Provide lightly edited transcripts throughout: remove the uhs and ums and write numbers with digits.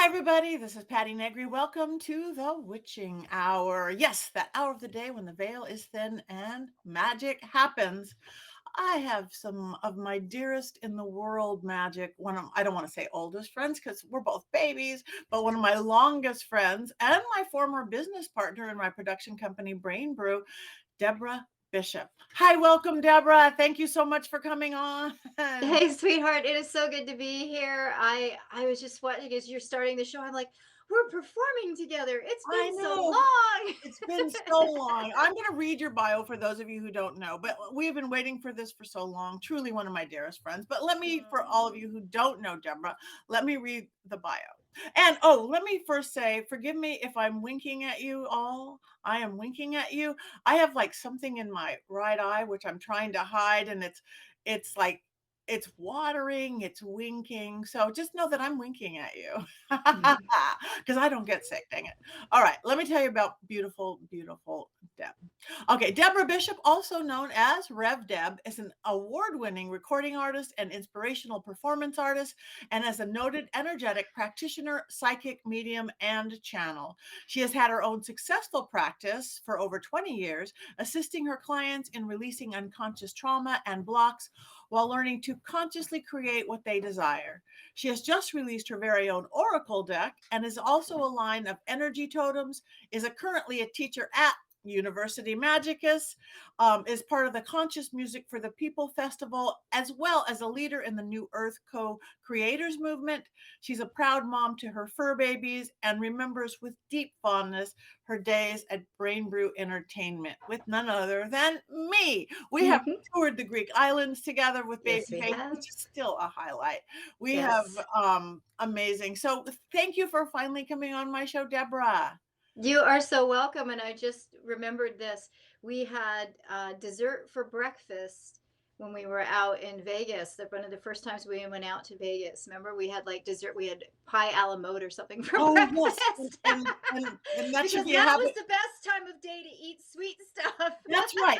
Hi, everybody. This is Patti Negri. Welcome to the witching hour. Yes, that hour of the day when the veil is thin and magic happens. I have some of my dearest in the world magic. I don't want to say oldest friends because we're both babies, but one of my longest friends and my former business partner in my production company, Brain Brew, Deborah Bishop. Hi, welcome, Deborah. Thank you so much for coming on. Hey, sweetheart, it is so good to be here. I was just watching as you're starting the show. I'm like, we're performing together. It's I been so know. long. It's been so long. I'm going to read your bio for those of you who don't know, but we have been waiting for this for so long. Truly one of my dearest friends. But for all of Mm. you who don't know Deborah, let me read the bio. And oh, let me first say, forgive me if I'm winking at you all. I am winking at you. I have like something in my right eye, which I'm trying to hide, and it's like, it's watering, it's winking. So just know that I'm winking at you because I don't get sick. Dang it. All right, let me tell you about beautiful, beautiful Deb. Okay, Deborah Bishop, also known as Rev Deb, is an award winning recording artist and inspirational performance artist, and as a noted energetic practitioner, psychic, medium, and channel. She has had her own successful practice for over 20 years, assisting her clients in releasing unconscious trauma and blocks while learning to consciously create what they desire. She has just released her very own oracle deck and is also a line of energy totems, currently a teacher at University Magicus, is part of the Conscious Music for the People Festival, as well as a leader in the New Earth Co creators movement. She's a proud mom to her fur babies and remembers with deep fondness her days at Brain Brew Entertainment with none other than me. We have Mhm. toured the Greek islands together with Yes, we Babyface, have. which is still a highlight. We have Yes. amazing. So thank you for finally coming on my show, Deborah. You are so welcome. And I just remembered this. We had dessert for breakfast when we were out in Vegas. One of the first times we went out to Vegas. Remember, we had like dessert. We had pie a la mode or something for Oh yes, and breakfast and and, and that should because be a that was habit. the best time of day to eat sweet stuff. That's right.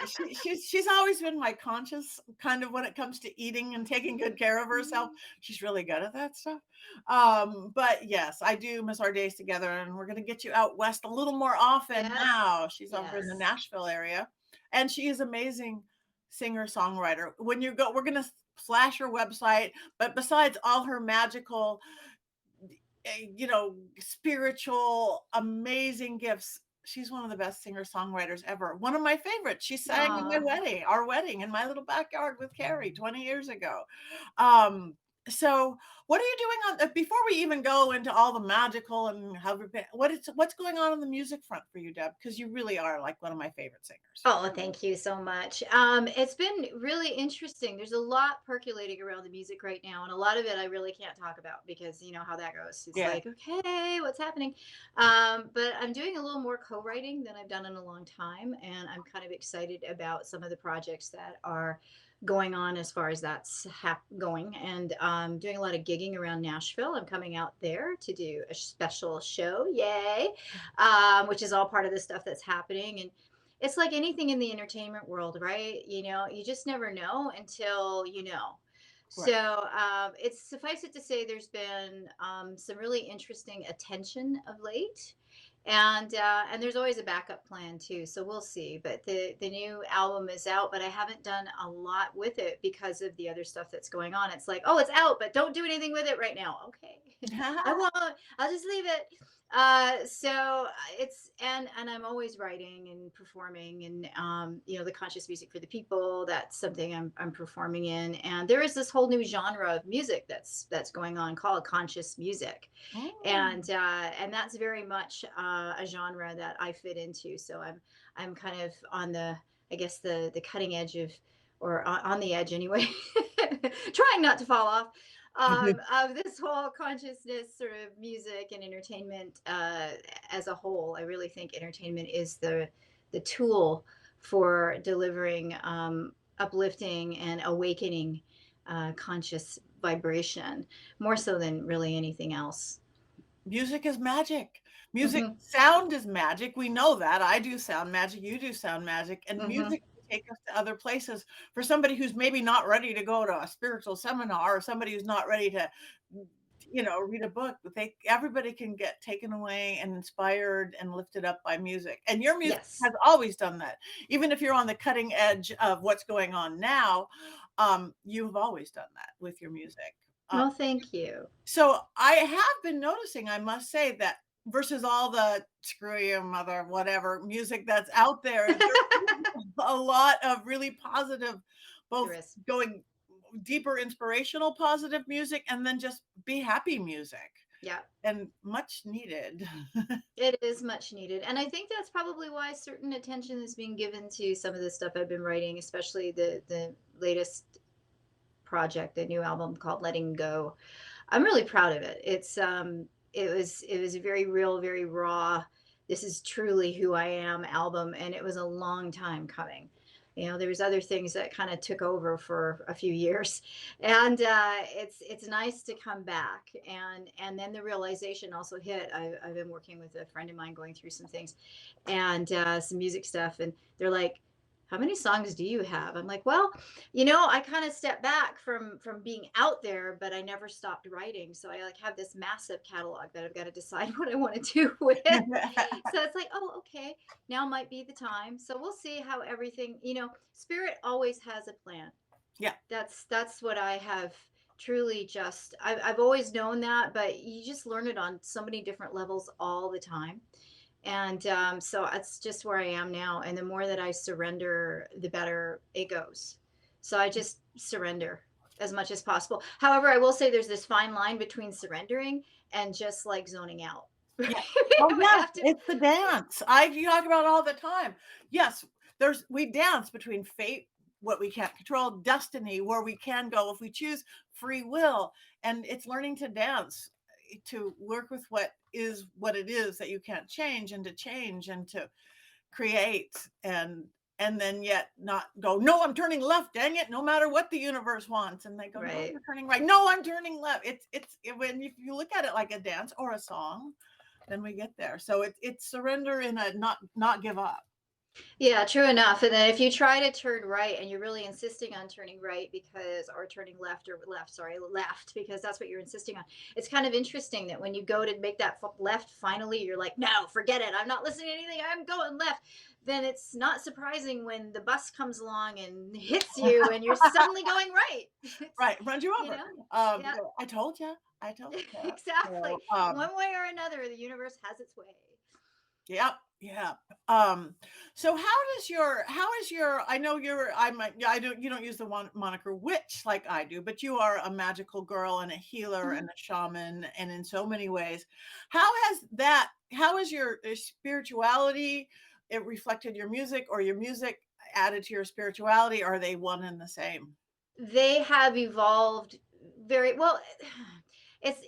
She's always been my conscious kind of when it comes to eating and taking good care of herself. She's really good at that stuff. But yes, I do miss our days together, and we're gonna get you out west a little more often Yes. now. She's over in the Yes. Nashville area, and she is amazing singer-songwriter. When you go, we're gonna flash her website, but besides all her magical spiritual, amazing gifts. She's one of the best singer-songwriters ever. One of my favorites. She sang in Aw. our wedding in my little backyard with Carrie 20 years ago. Um, so what are you doing before we even go into all the magical and how what's going on the music front for you, Deb? Because you really are like one of my favorite singers. Oh, thank you so much. It's been really interesting. There's a lot percolating around the music right now, and a lot of it I really can't talk about because you know how that goes. It's Yeah. like, okay, what's happening? But I'm doing a little more co-writing than I've done in a long time, and I'm kind of excited about some of the projects that are going on as far as that's going. And doing a lot of gigging around Nashville. I'm coming out there to do a special show, yay! Which is all part of the stuff that's happening and it's like anything in the entertainment world, right? You know, you just never know until you know. Right. So it's suffice it to say, there's been some really interesting attention of late, and there's always a backup plan too. So we'll see. But the new album is out, but I haven't done a lot with it because of the other stuff that's going on. It's like, oh, it's out, but don't do anything with it right now. Okay, I won't. I'll just leave it. So it's and I'm always writing and performing and you know the conscious music for the people. That's something I'm performing in, and there is this whole new genre of music that's going on called conscious music, Mm. and that's very much a genre that I fit into. So I'm kind of on the I guess the cutting edge of or on the edge anyway, trying not to fall off of this whole consciousness sort of music and entertainment as a whole. I really think entertainment is the tool for delivering uplifting and awakening conscious vibration more so than really anything else. Music is magic. Music Hmm. sound is magic. We know that. I do sound magic. You do sound magic. And Hmm. music can take us to other places for somebody who's maybe not ready to go to a spiritual seminar or somebody who's not ready to read a book, but everybody can get taken away and inspired and lifted up by music. And your music Yes. has always done that. Even if you're on the cutting edge of what's going on now, you've always done that with your music. Uh, Well, thank you. so I have been noticing, I must say, that versus all the screw you mother whatever music that's out there, there's a lot of really positive, There both is. going deeper inspirational positive music and then just be happy music, Yeah. and much needed. It is much needed. And I think that's probably why certain attention is being given to some of the stuff I've been writing, especially the latest project, the new album called Letting Go. I'm really proud of it. It was a very real, very raw, this is truly who I am album, and it was a long time coming. There was other things that kind of took over for a few years, and it's nice to come back. And then the realization also hit. I've been working with a friend of mine going through some things, and some music stuff, and they're like, "How many songs do you have?" I'm like, "Well, I kind of stepped back from being out there, but I never stopped writing. So I like have this massive catalog that I've got to decide what I want to do with." So it's like, oh, okay, now might be the time. So we'll see how everything, spirit always has a plan. Yeah. That's what I have truly just I've always known that, but you just learn it on so many different levels all the time. And so that's just where I am now. And the more that I surrender, the better it goes. So I just surrender as much as possible. However, I will say there's this fine line between surrendering and just like zoning out. Yeah. Oh, We yes, have to. it's the dance. You talk about it all the time. Yes, we dance between fate, what we can't control, destiny, where we can go if we choose, free will, and it's learning to dance, to work with what it is that you can't change, and to change and to create, and then yet not go, no, I'm turning left, dang it, no matter what the universe wants. And they go, no, Right. you're turning right. No, I'm turning left. When you look at it like a dance or a song, then we get there. So it's surrender in a not give up. Yeah, true enough. And then if you try to turn right and you're really insisting on turning right or turning left or left, sorry, left, because that's what you're insisting on. It's kind of interesting that when you go to make that left, finally, you're like, no, forget it. I'm not listening to anything. I'm going left. Then it's not surprising when the bus comes along and hits you and you're suddenly going right. It's, Right, runs you you over. know, yeah, I told you. exactly. So, One way or another, the universe has its way. yeah, yeah. Um, so how is your I know yeah, you don't use the one moniker witch like I do, but you are a magical girl and a healer Mhm. and a shaman, and in so many ways. How is your spirituality, it reflected your music, or your music added to your spirituality? Are they one and the same? They have evolved very well. It's,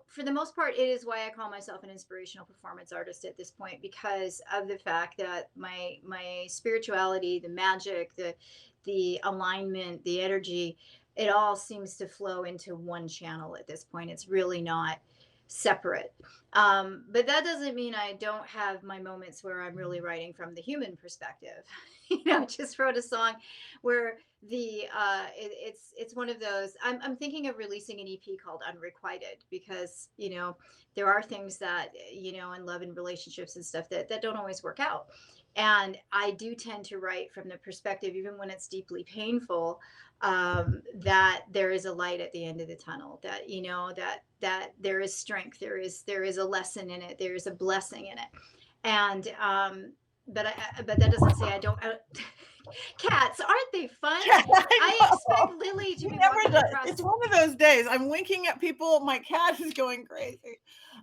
for the most part, it is why I call myself an inspirational performance artist at this point, because of the fact that my spirituality, the magic, the alignment, the energy, it all seems to flow into one channel at this point. It's really not separate. But that doesn't mean I don't have my moments where I'm really writing from the human perspective. I just wrote a song where it's one of those. I'm thinking of releasing an EP called Unrequited, because there are things that in love and relationships and stuff that don't always work out. And I do tend to write from the perspective, even when it's deeply painful, that there is a light at the end of the tunnel, that that there is strength, there is a lesson in it, there is a blessing in it. And but that doesn't say I don't. Cats, aren't they fun? I I expect know. Lily to He be never walking does. across. It's one of those days. I'm winking at people. My cat is going crazy.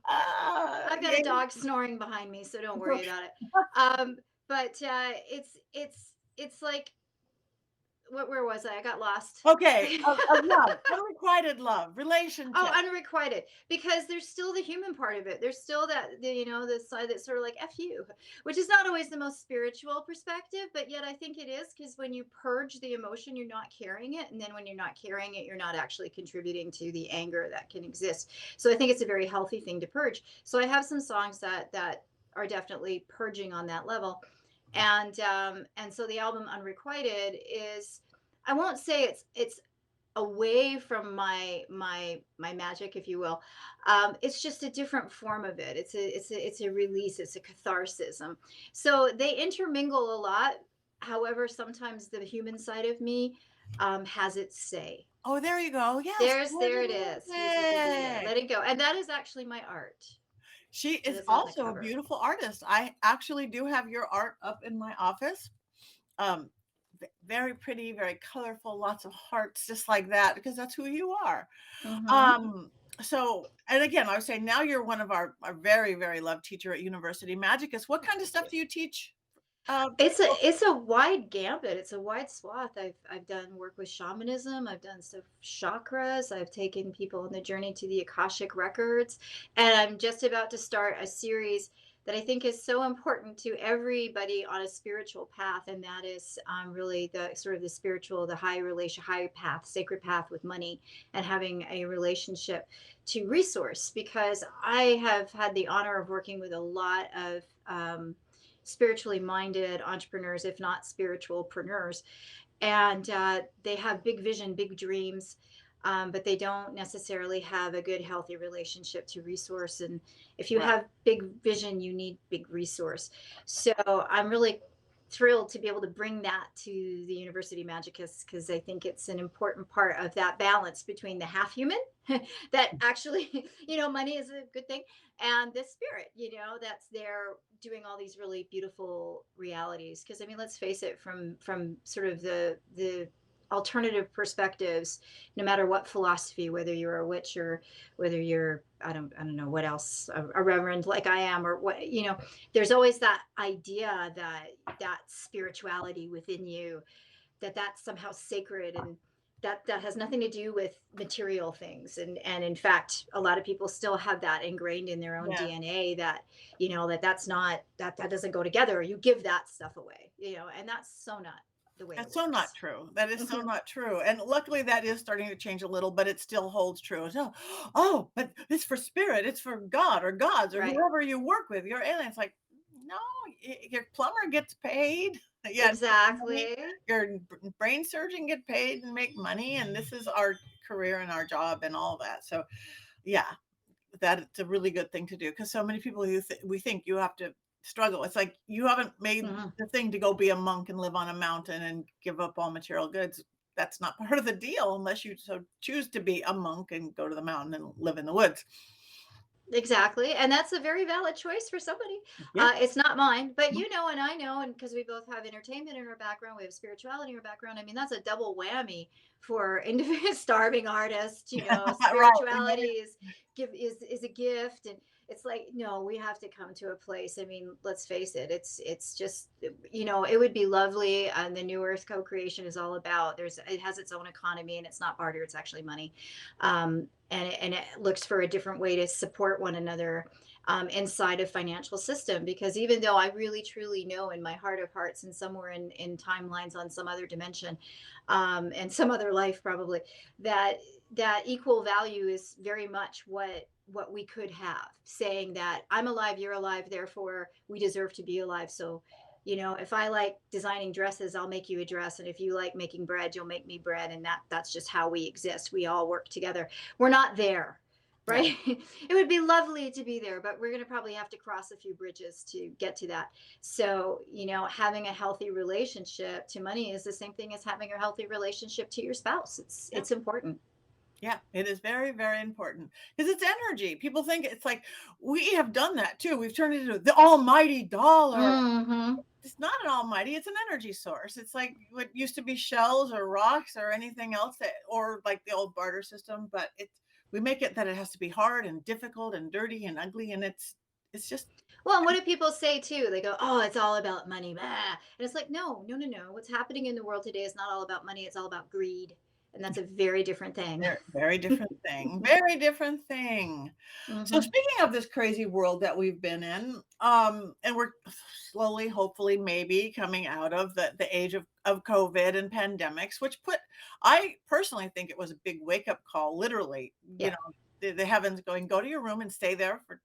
I've got Yeah. a dog snoring behind me, so don't worry about it. Um, but it's like, where was I? I got lost. Okay, of love, unrequited love, Oh, relationship. unrequited, because there's still the human part of it. There's still the side that's sort of like F you, which is not always the most spiritual perspective, but yet I think it is, because when you purge the emotion, you're not carrying it. And then when you're not carrying it, you're not actually contributing to the anger that can exist. So I think it's a very healthy thing to purge. So I have some songs that are definitely purging on that level. And so the album Unrequited is, I won't say it's away from my magic, if you will. It's just a different form of it. It's a release. It's a catharsis. So they intermingle a lot. However, sometimes the human side of me has its say. Oh, there you go. Yes, There it is. Use it to be it. magic. Let it go. And that is actually my art. She It is is on the also a cover. beautiful artist. I actually do have your art up in my office. Um, Very pretty, very colorful, lots of hearts, just like that, because that's who you are. Hmm. Um, so, and again, I was saying now you're one of our very, very loved teacher at University Magicus. What kind of Thank stuff you. do you teach? Uh, It's a wide gambit. It's a wide swath. I've done work with shamanism. I've done stuff chakras. I've taken people on the journey to the Akashic records, and I'm just about to start a series that I think is so important to everybody on a spiritual path, and that is really the sort of the spiritual, the high path, sacred path with money, and having a relationship to resource. Because I have had the honor of working with a lot of spiritually minded entrepreneurs, if not spiritualpreneurs, and they have big vision, big dreams, but they don't necessarily have a good, healthy relationship to resource. And if you right. have big vision, you need big resource. So I'm really thrilled to be able to bring that to the University Magicus because I think it's an important part of that balance between the half human that actually, money is a good thing, and the spirit, that's there doing all these really beautiful realities. Because I mean, let's face it, from sort of the alternative perspectives, no matter what philosophy, whether you're a witch or whether you're I don't know what else, a reverend like I am, or what, there's always that idea that spirituality within you, that's somehow sacred, and that has nothing to do with material things. And in fact, a lot of people still have that ingrained in their own Yeah. DNA, that that's not, that doesn't go together. You give that stuff away, and that's so not the way it That's so not works. true. That is so Mhm. not true. And luckily that is starting to change a little, but it still holds true. So, oh, but it's for spirit, it's for God or gods or Right. whoever you work with. Your aliens like, no, your plumber gets paid. Yeah, money. Exactly. Your brain surgeon get paid and make money, and this is our career and our job and all that. So, yeah, that's a really good thing to do because so many people we think you have to struggle. It's like you haven't made Mhm. the thing to go be a monk and live on a mountain and give up all material goods. That's not part of the deal unless you so choose to be a monk and go to the mountain and live in the woods. Exactly, and that's a very valid choice for somebody. Yeah. It's not mine, but and I know, and because we both have entertainment in our background, we have spirituality in our background. I mean, that's a double whammy for individual starving artists. Right. We Spirituality better, is a gift, and it's like, no, we have to come to a place. I mean, let's face it, it's just, it would be lovely. And the New Earth co-creation is all about, it has its own economy, and it's not barter; it's actually money. And it looks for a different way to support one another inside a financial system. Because even though I really truly know in my heart of hearts, and somewhere in timelines on some other dimension, and some other life probably, that equal value is very much what we could have, saying that I'm alive, you're alive, therefore we deserve to be alive. So, if I like designing dresses, I'll make you a dress, and if you like making bread, you'll make me bread, and that's just how we exist. We all work together. We're not there, yeah. right? It would be lovely to be there, but we're going to probably have to cross a few bridges to get to that. So, having a healthy relationship to money is the same thing as having a healthy relationship to your spouse. it's Yeah. it's important. Yeah, it is very, very important because it's energy. People think it's like we have done that too. We've turned it into the almighty dollar. Hmm. It's not an almighty, it's an energy source. It's like what used to be shells or rocks or anything else that, or like the old barter system, but we make it that it has to be hard and difficult and dirty and ugly, and it's just Well, and what do people say too? They go, "Oh, it's all about money." Blah. And it's like, no, no, no, no. What's happening in the world today is not all about money. It's all about greed. And that's a very different thing. very, very different thing. Very different thing. So Hmm. speaking of this crazy world that we've been in, and we're slowly, hopefully, maybe coming out of the age of COVID and pandemics, which I personally think it was a big wake up call, literally, Yeah. the heavens going, go to your room and stay there for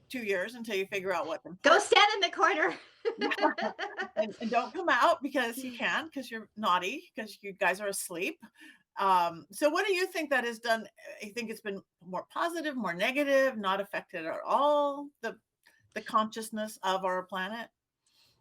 2 years until you figure out what's Go important. stand in the corner. And don't come out because you can't, because you're naughty, because you guys are asleep. So what do you think that has done? You think it's been more positive, more negative, not affected at all the consciousness of our planet?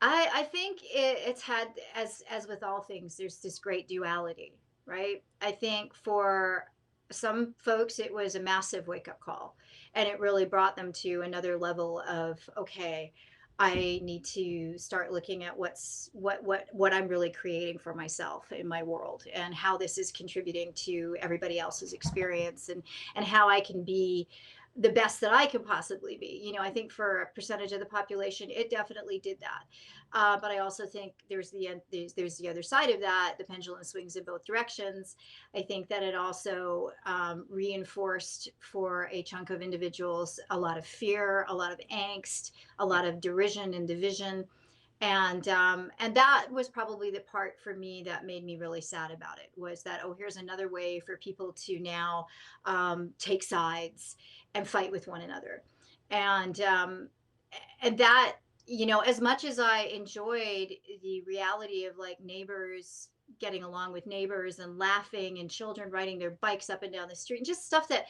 I think it's had, as with all things, there's this great duality, right? I think for some folks it was a massive wake up call, and it really brought them to another level of, okay, I need to start looking at what I'm really creating for myself in my world, and how this is contributing to everybody else's experience, and how I can be the best that I can possibly be. I think for a percentage of the population, it definitely did that. But I also think there's the other side of that. The pendulum swings in both directions. I think that it also reinforced for a chunk of individuals a lot of fear, a lot of angst, a lot of derision and division, and that was probably the part for me that made me really sad about it, was that, oh, here's another way for people to now take sides and fight with one another. And um, and that, as much as I enjoyed the reality of like neighbors getting along with neighbors and laughing and children riding their bikes up and down the street and just stuff that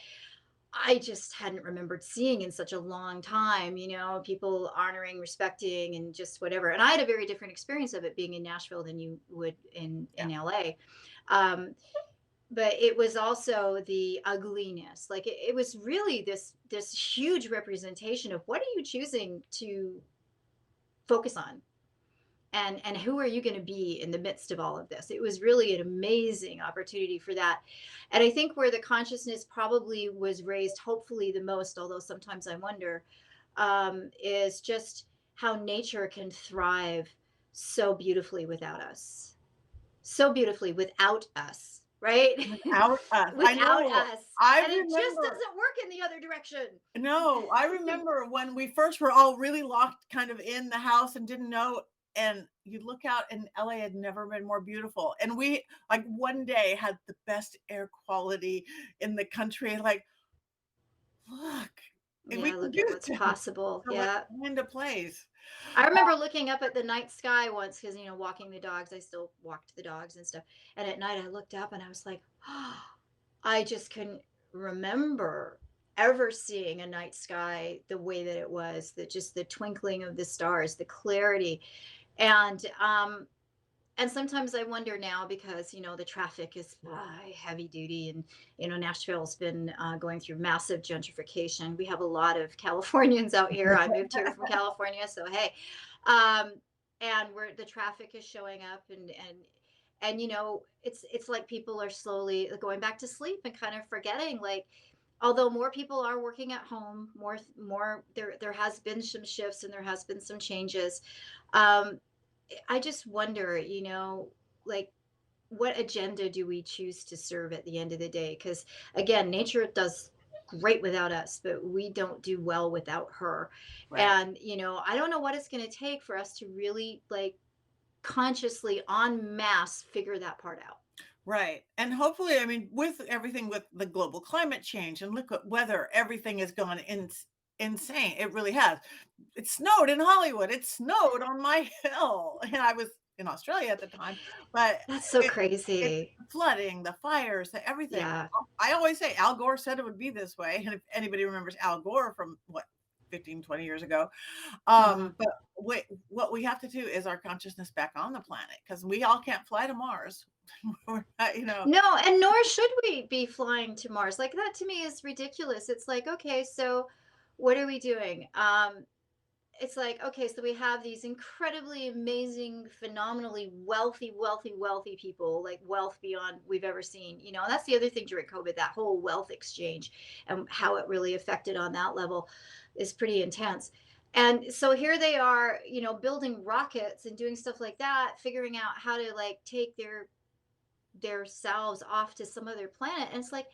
I just hadn't remembered seeing in such a long time, people honoring, respecting, and just whatever. And I had a very different experience of it being in Nashville than you would in Yeah. LA. Um, but it was also the ugliness. Like it was really this huge representation of what are you choosing to focus on, and who are you going to be in the midst of all of this. It was really an amazing opportunity for that. And I think where the consciousness probably was raised, hopefully the most, although sometimes I wonder, is just how nature can thrive so beautifully without us, so beautifully without us, right? Without us. I Without know. us. I And it just remember doesn't work in the other direction. no, I remember when we first were all really locked kind of in the house and didn't know, and you look out and LA had never been more beautiful. And we like one day had the best air quality in the country. Like, look, and we Yeah, can look do at what's this. possible. So it Yeah. went into place. I remember looking up at the night sky once because, walking the dogs, I still walked the dogs and stuff. And at night I looked up and I was like, oh, I just couldn't remember ever seeing a night sky the way that it was, that just the twinkling of the stars, the clarity. And sometimes I wonder now because, the traffic is heavy duty, and, Nashville's been going through massive gentrification. We have a lot of Californians out here. I moved here from California. So, hey, um, and where the traffic is showing up, and, it's like people are slowly going back to sleep and kind of forgetting, like, although more people are working at home, more there has been some shifts and there has been some changes. Um, I just wonder, like, what agenda do we choose to serve at the end of the day? Because again, nature does great without us, but we don't do well without her. Right. And, I don't know what it's going to take for us to really like consciously en masse figure that part out. Right. And hopefully, I mean, with everything with the global climate change and look at weather, everything has gone insane. It really has. It snowed in Hollywood. It snowed on my hill. And I was in Australia at the time, but That's so it, it's crazy. the flooding, the fires, everything. Yeah. I always say Al Gore said it would be this way. And if anybody remembers Al Gore from what, 15, 20 years ago, Mhm. but what we have to do is our consciousness back on the planet because we all can't fly to Mars. We're not, No, and nor should we be flying to Mars. Like that to me is ridiculous. It's like, okay, so what are we doing? It's like, okay, so we have these incredibly amazing, phenomenally wealthy, wealthy, wealthy people, like wealth beyond we've ever seen, and that's the other thing during COVID, that whole wealth exchange and how it really affected on that level is pretty intense. And so here they are, building rockets and doing stuff like that, figuring out how to like take their selves off to some other planet. And it's like,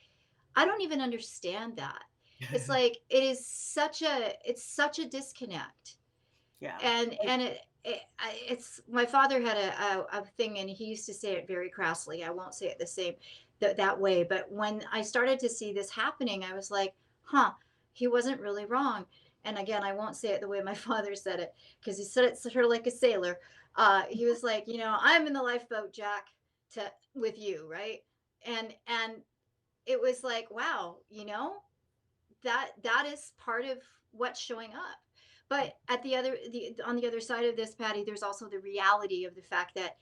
I don't even understand that. It's like it's such a disconnect. yeah. And it's my father had a thing, and he used to say it very crassly. I won't say it the same that way, but when I started to see this happening, I was like, huh, he wasn't really wrong. And again, I won't say it the way my father said it, because he said it sort of like a sailor. He was like, I'm in the lifeboat, Jack, to with you, right? And it was like, wow, that is part of what's showing up. But at the on the other side of this, Patty, there's also the reality of the fact that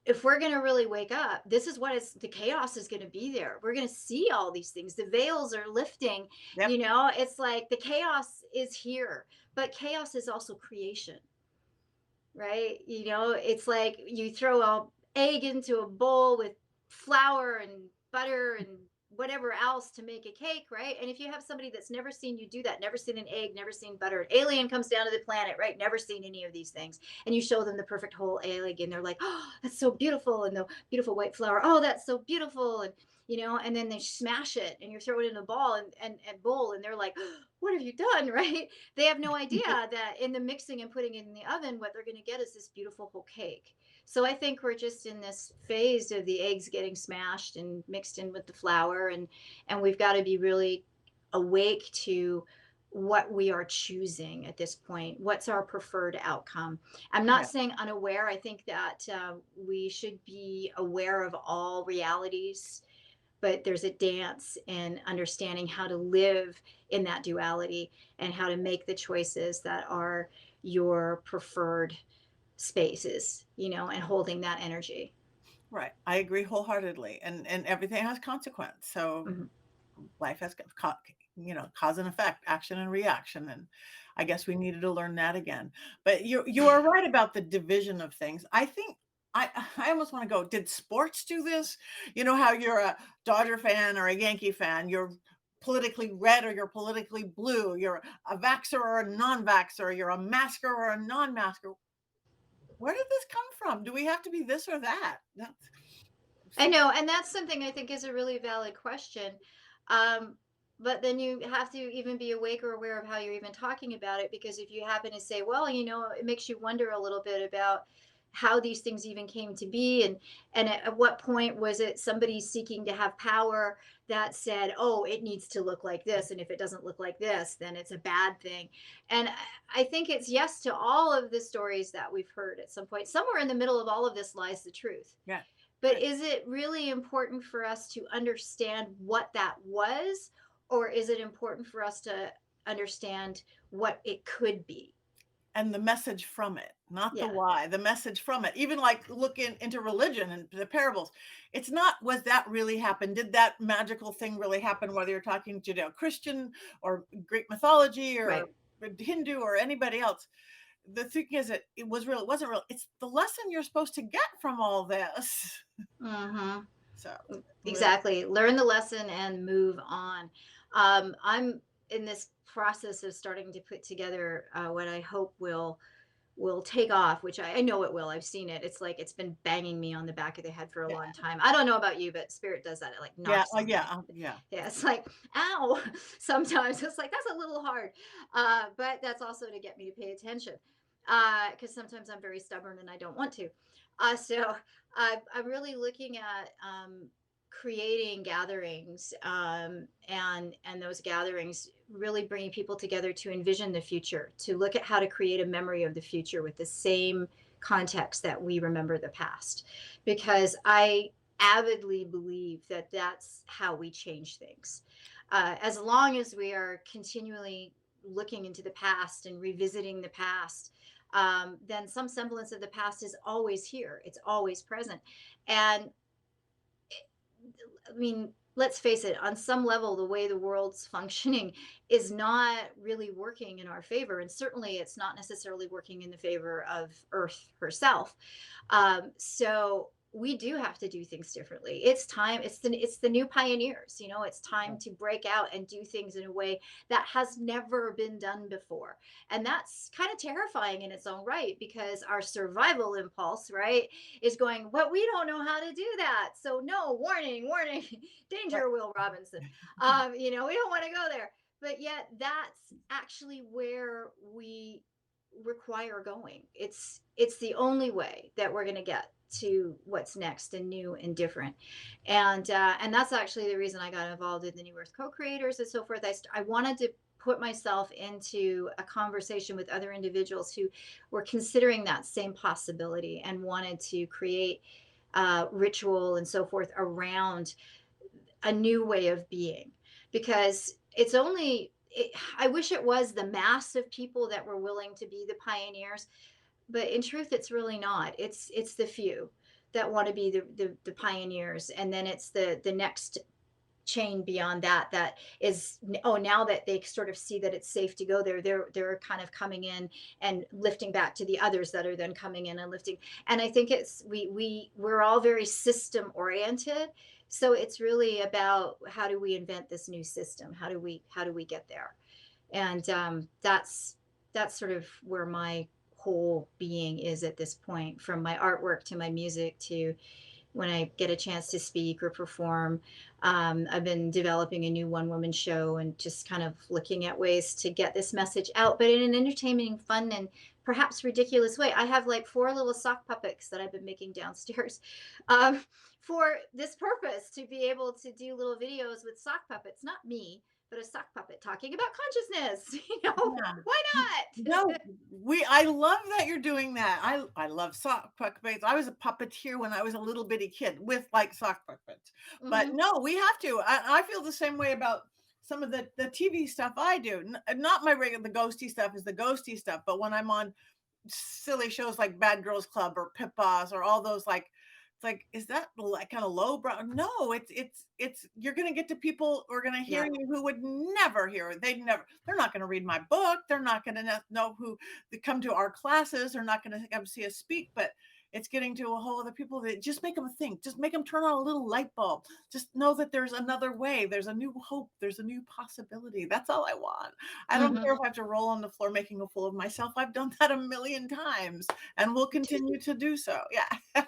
if we're going to really wake up, this is what it's the chaos is going to be there. We're going to see all these things. The veils are lifting. Yep. It's like the chaos is here, but chaos is also creation, right? It's like you throw a egg into a bowl with flour and butter and whatever else to make a cake, right? And if you have somebody that's never seen you do that, never seen an egg, never seen butter, an alien comes down to the planet, right? Never seen any of these things. And you show them the perfect whole egg and they're like, oh, that's so beautiful. And the beautiful white flour, oh, that's so beautiful. And then they smash it and you throw it in a ball and bowl and they're like, what have you done, right? They have no idea that in the mixing and putting it in the oven, what they're going to get is this beautiful whole cake. So I think we're just in this phase of the eggs getting smashed and mixed in with the flour, and we've got to be really awake to what we are choosing at this point. What's our preferred outcome? I'm not Yeah. saying unaware. I think that we should be aware of all realities, but there's a dance in understanding how to live in that duality and how to make the choices that are your preferred spaces, and holding that energy. Right. I agree wholeheartedly. And everything has consequence. So Mhm. life has cause and effect, action and reaction. And I guess we needed to learn that again. But you are right about the division of things. I think I almost want to go, did sports do this? You know how you're a Dodger fan or a Yankee fan, you're politically red or you're politically blue, you're a vaxxer or a non-vaxxer, you're a masker or a non-masker. Where did this come from? Do we have to be this or that? That's I so know, and that's something I think is a really valid question. Um, but then you have to even be awake or aware of how you're even talking about it, because if you happen to say, well, it makes you wonder a little bit about how these things even came to be, and at what point was it somebody seeking to have power that said, oh, it needs to look like this, and if it doesn't look like this, then it's a bad thing. And I think it's yes to all of the stories that we've heard at some point. Somewhere in the middle of all of this lies the truth. yeah. But Right. is it really important for us to understand what that was? Or is it important for us to understand what it could be? And the message from it, not the Yeah. why, the message from it. Even like looking into religion and the parables. It's not, was that really happen? Did that magical thing really happen? Whether you're talking Judeo-Christian or Greek mythology or Right. Hindu or anybody else. The thing is, it was real, it wasn't real. It's the lesson you're supposed to get from all this. Mm-hmm. So really, Exactly. Learn the lesson and move on. I'm in this process of starting to put together what I hope will take off, which I know it will. I've seen it. It's like it's been banging me on the back of the head for a yeah, long time. I don't know about you, but spirit does that. It like yeah, knocks oh on yeah, me. yeah. Yeah, it's like, ow. Sometimes it's like, that's a little hard. But that's also to get me to pay attention. Because sometimes I'm very stubborn and I don't want to. I'm really looking at creating gatherings, and those gatherings really bringing people together to envision the future, to look at how to create a memory of the future with the same context that we remember the past, because I avidly believe that that's how we change things. As long as we are continually looking into the past and revisiting the past, then some semblance of the past is always here, it's always present. And I mean, let's face it, on some level, the way the world's functioning is not really working in our favor. And certainly it's not necessarily working in the favor of Earth herself. So we do have to do things differently. It's time. It's the new pioneers. It's time to break out and do things in a way that has never been done before. And that's kind of terrifying in its own right, because our survival impulse, right, is going, but we don't know how to do that. So no, warning, warning, Right. danger, Will Robinson. We don't want to go there. But yet that's actually where we require going. It's the only way that we're going to get to what's next and new and different. And that's actually the reason I got involved in the New Earth co-creators and so forth. I wanted to put myself into a conversation with other individuals who were considering that same possibility and wanted to create ritual and so forth around a new way of being, because it's only I wish it was the mass of people that were willing to be the pioneers, but in truth it's really not. It's the few that want to be the pioneers, and then it's the next chain beyond that, that is, oh, now that they sort of see that it's safe to go there, they're kind of coming in and lifting back to the others that are then coming in and lifting. And I think it's we're all very system oriented, so it's really about how do we invent this new system, how do we get there. And that's sort of where my whole being is at this point, from my artwork to my music to when I get a chance to speak or perform. I've been developing a new one woman show and just kind of looking at ways to get this message out, but in an entertaining, fun, and perhaps ridiculous way. I have like 4 little sock puppets that I've been making downstairs um, for this purpose, to be able to do little videos with sock puppets, not me, but a sock puppet talking about consciousness. Yeah. Why No, not? I love that you're doing that. I love sock puppets. I was a puppeteer when I was a little bitty kid with like sock puppets. But Hmm. no, we have to. I feel the same way about some of the TV stuff I do. Not my regular the ghosty stuff is the ghosty stuff, but when I'm on silly shows like Bad Girls Club or Pit Boss or all those like it's like is that like kind of lowbrow? No, it's you're gonna get to people who are gonna hear Yeah. you who would never hear it. They're not gonna read my book. They're not gonna know who they come to our classes. They're not gonna come see us speak. But it's getting to a whole other people that just make them think, just make them turn on a little light bulb. Just know that there's another way. There's a new hope. There's a new possibility. That's all I want. I don't care Hmm. if I have to roll on the floor making a fool of myself. I've done that a million times and will continue to do so. Yeah.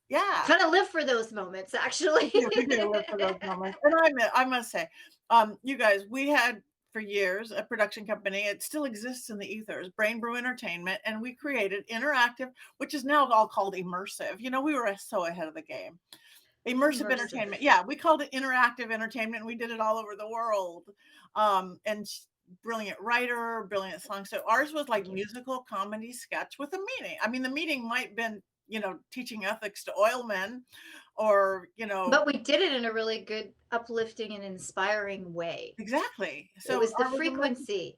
Yeah. Kind of live for those moments, actually. We do live for those moments. And I must say, you guys, we had for years a production company. It still exists in the ethers, Brain Brew Entertainment, and we created interactive, which is now all called immersive. We were so ahead of the game. Immersive Immersive. entertainment. Yeah, we called it interactive entertainment. We did it all over the world. And brilliant writer, brilliant song. So ours was like Thank you. musical comedy sketch with a meaning. I mean, the meaning might have been, teaching ethics to oil men or, But we did it in a really good, uplifting, and inspiring way. exactly. It So was the ours was immersive. frequency.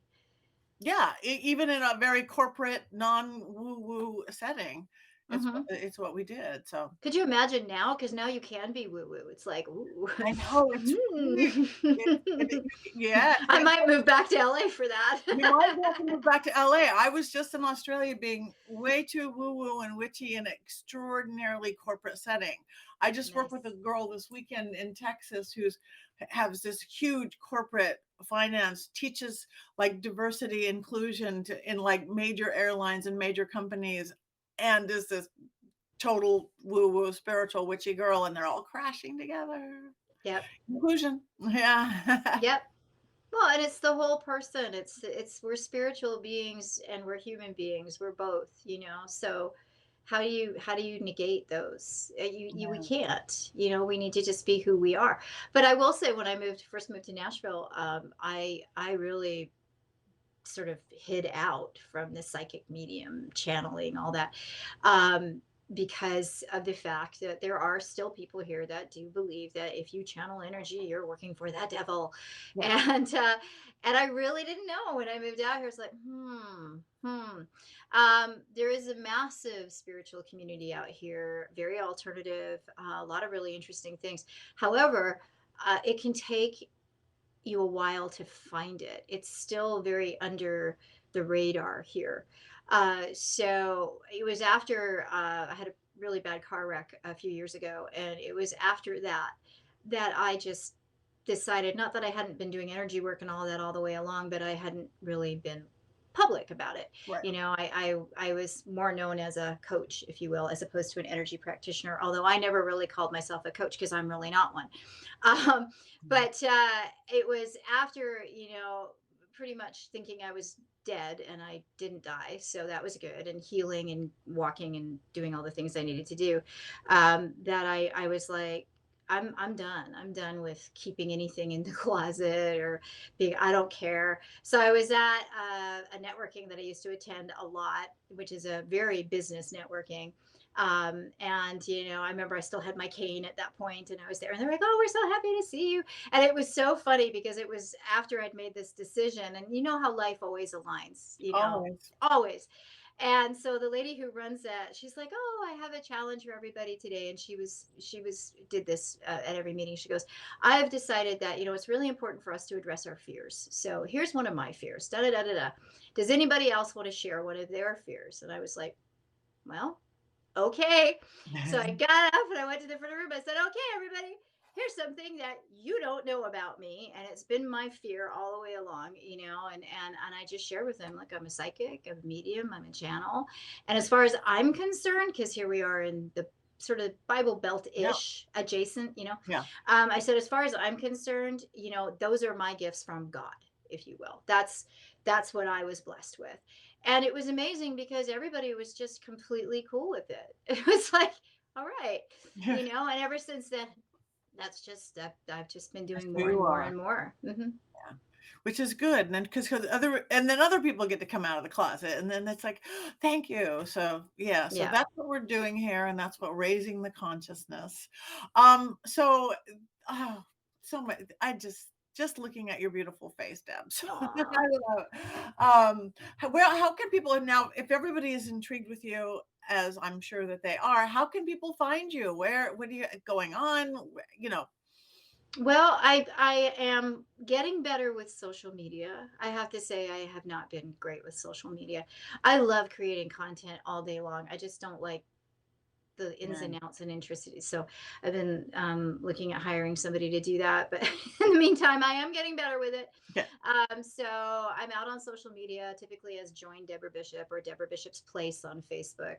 Yeah, even in a very corporate, non woo woo setting, Hmm. it's what we did. So Could you imagine now? Because now you can be woo woo. It's like, ooh. I know it's weird. Yeah, I might move back to LA for that. you might have to move back to LA. I was just in Australia being way too woo-woo and witchy in an extraordinarily corporate setting. I just worked with a Nice. girl this weekend in Texas who's has this huge corporate finance, teaches like diversity inclusion in like major airlines and major companies, and is this total woo-woo spiritual witchy girl, and they're all crashing together. Yep. Inclusion. Yeah. Yep. Well, and it's the whole person. It's we're spiritual beings and we're human beings. We're both, So how do you negate those? We can't. We need to just be who we are. But I will say, when I first moved to Nashville, I really sort of hid out from the psychic medium channeling, all that. Um, because of the fact that there are still people here that do believe that if you channel energy, you're working for that devil, Yeah. and I really didn't know when I moved out here. It's like, there is a massive spiritual community out here, very alternative, a lot of really interesting things. However, it can take you a while to find it. It's still very under the radar here. So it was after I had a really bad car wreck a few years ago, and it was after that I just decided, not that I hadn't been doing energy work and all that all the way along, but I hadn't really been public about it. Right. I was more known as a coach, if you will, as opposed to an energy practitioner, although I never really called myself a coach because I'm really not one. um, but it was after, pretty much thinking I was dead, and I didn't die, so that was good, and healing and walking and doing all the things I needed to do, that I was like, I'm done. I'm done with keeping anything in the closet or being, I don't care. So I was at a networking that I used to attend a lot, which is a very business networking. And I remember I still had my cane at that point, and I was there, and they're like, "Oh, we're so happy to see you." And it was so funny because it was after I'd made this decision, and you know how life always aligns, Always. always. And so the lady who runs that, she's like, "Oh, I have a challenge for everybody today." And she was did this at every meeting. She goes, "I've decided that it's really important for us to address our fears. So here's one of my fears. Da da da da da. Does anybody else want to share one of their fears?" And I was like, "Well, okay." So I got up and I went to the front of the room. I said, "Okay, everybody, here's something that you don't know about me, and it's been my fear all the way along, and I just share with them, like, I'm a psychic, I'm a medium, I'm a channel, and as far as I'm concerned, because here we are in the sort of Bible Belt Yeah. ish adjacent, Yeah. I said, as far as I'm concerned, those are my gifts from God, if you will. That's what I was blessed with." And it was amazing because everybody was just completely cool with it. It was like, all right, and ever since then, that's just I've just been That's doing who more and you more are. and more. Yeah. Which is good. And then because other people get to come out of the closet, and then it's like, thank you. So yeah, so Yeah. that's what we're doing here, and that's what raising the consciousness. So oh, so much just looking at your beautiful face, Debs. Aw. I love how can people now, if everybody is intrigued with you, as I'm sure that they are, how can people find you? What are you going on? You know, Well, I am getting better with social media. I have to say I have not been great with social media. I love creating content all day long. I just don't like the ins yeah, and outs and intricacies. So I've been looking at hiring somebody to do that. But in the meantime, I am getting better with it. yeah. So I'm out on social media, typically as Join Deborah Bishop or Deborah Bishop's Place on Facebook,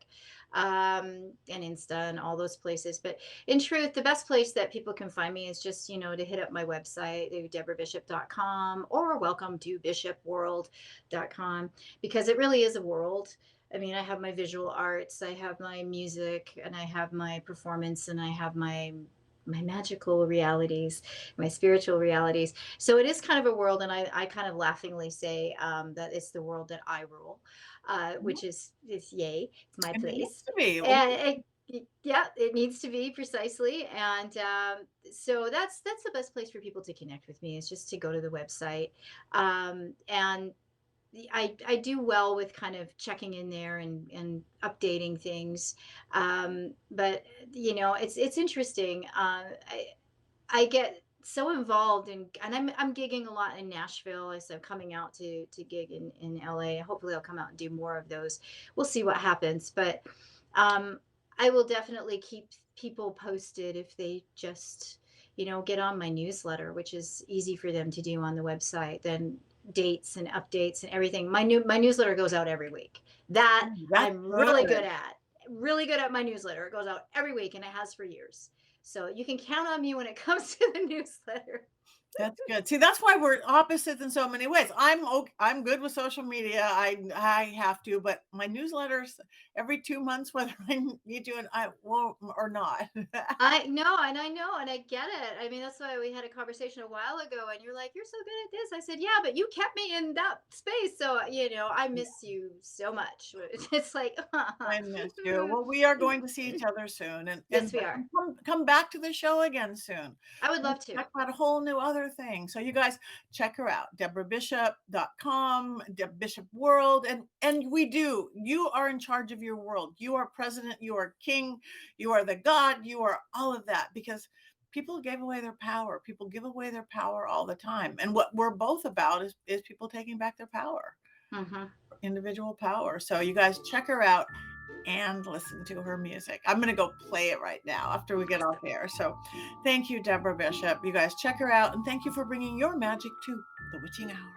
and Insta and all those places. But in truth, the best place that people can find me is just, to hit up my website, deborahbishop.com, or welcome to bishopworld.com, because it really is a world. I mean, I have my visual arts, I have my music, and I have my performance, and I have my magical realities, my spiritual realities. So it is kind of a world, and I kind of laughingly say that it's the world that I rule, which is yay, it's my And it needs place, to be. Well, and yeah, it needs to be precisely, and so that's the best place for people to connect with me is just to go to the website, and I do well with kind of checking in there and updating things, but it's interesting. I get so involved and I'm gigging a lot in Nashville. So I'm coming out to gig in LA. Hopefully, I'll come out and do more of those. We'll see what happens, but um, I will definitely keep people posted if they just get on my newsletter, which is easy for them to do on the website. Then dates and updates and everything. My newsletter goes out every week. That that's I'm really good good. at. Really good at my newsletter. It goes out every week and it has for years. So you can count on me when it comes to the newsletter. That's good. See, that's why we're opposites in so many ways. I'm good with social media. I have to, but my newsletters every 2 months, whether I need to and I won't or not. I know, and I know, and I get it. I mean, that's why we had a conversation a while ago, and you're like, "You're so good at this." I said, "Yeah, but you kept me in that space, so I miss you so much." It's like, I miss you. Well, we are going to see each other soon, yes, we are. come back to the show again soon. I would love Let's to. talk about a whole new other thing. So you guys check her out, deborahbishop.com, Bishop World, and we do. You are in charge of your world. You are president, you are king, you are the God, you are all of that because people gave away their power. People give away their power all the time. And what we're both about is people taking back their power, Hmm. individual power. So you guys check her out and listen to her music. I'm going to go play it right now after we get off air. So thank you, Deborah Bishop. You guys check her out and thank you for bringing your magic to the witching hour.